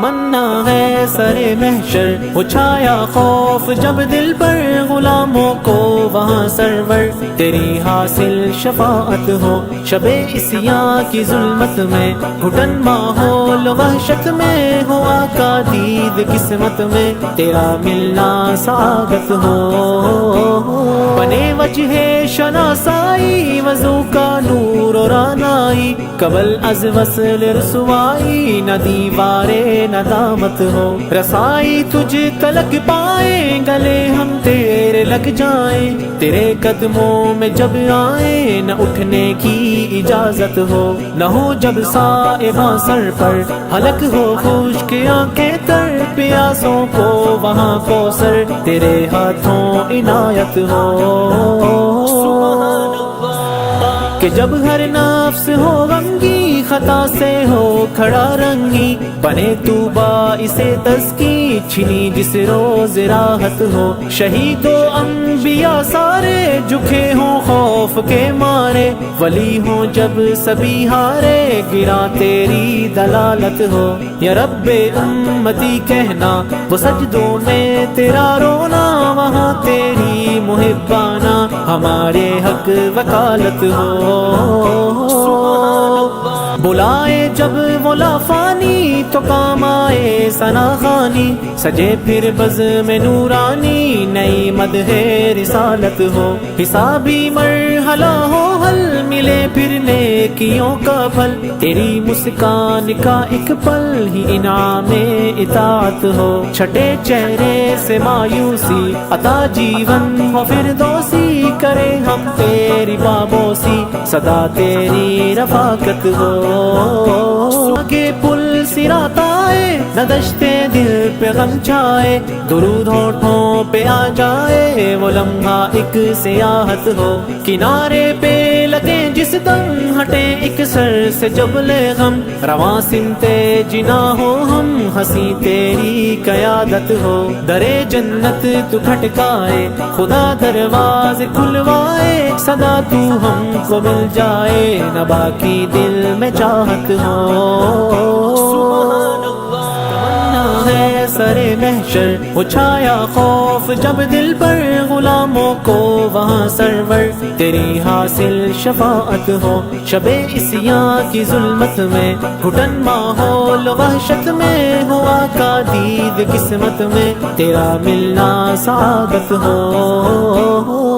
تمنا ہے سر محشر اچھایا خوف جب دل پر غلاموں کو وہاں سرور تیری حاصل شفاعت ہو شب عصیاں کی ظلمت میں گھٹن ماحول وحشت میں ہو آقا دید قسمت میں تیرا ملنا سعادت ہو بنے وجہ شناسائی وضو کا نور اور رانائی قبل از وصل رسوائی نہ دیوارے ندامت ہو رسائی تجھ تلک پائیں گلے ہم تیرے لگ جائیں تیرے قدموں میں جب آئیں نہ اٹھنے کی اجازت ہو نہ ہو جب صائباں سر پر ہلک ہو خشک آنکھیں تر پیاسوں کو وہاں کوثر تیرے ہاتھوں عنایت ہو کہ جب ہر نفس ہو غمگی خطا سے ہو کھڑا رنگی بنے تو باعث تزکی چھنی جس روز راحت ہو شہید و انبیاء سارے جھکے ہوں خوف کے مارے ولی ہوں جب سبھی ہارے گرا تیری دلالت ہو یا رب امتی کہنا وہ سجدوں میں تیرا رونا وہاں تیری محبانہ ہمارے حق وکالت ہو بلائے جب وہ لافانی تو کام آئے ثنا خوانی سجے پھر بزم نورانی نئی مدح رسالت ہو حسابی مرحلہ ہو حل ملے پھر نیکیوں کا پھل تیری مسکان کا ایک پل ہی انعام اطاعت ہو چھٹے چہرے سے مایوسی عطا جیون ہو فردوسی کرے ہم تیری بابوسی صدا تیری رفاقت ہو آگے پل صراط آئے نہ دشتے دل پہ غم چھائے درود ہونٹوں پہ آ جائے وہ لمحہ ایک سیاحت ہو کنارے پہ لگے جس دم ہٹے ایک سر سے جبل غم رواں سمتے جنا ہو ہم ہنسی تیری قیادت ہو درے جنت تو کھٹکائے خدا دروازے کھلوائے صدا تو ہم کو مل جائے نہ باقی دل میں چاہت ہو ہے سر محشر اچھایا خوف جب دل پر غلاموں کو وہاں سرور تیری حاصل شفاعت ہو شب عصیاں کی ظلمت میں گھٹن ماحول وحشت میں ہو آقا دید قسمت میں تیرا ملنا سعادت ہو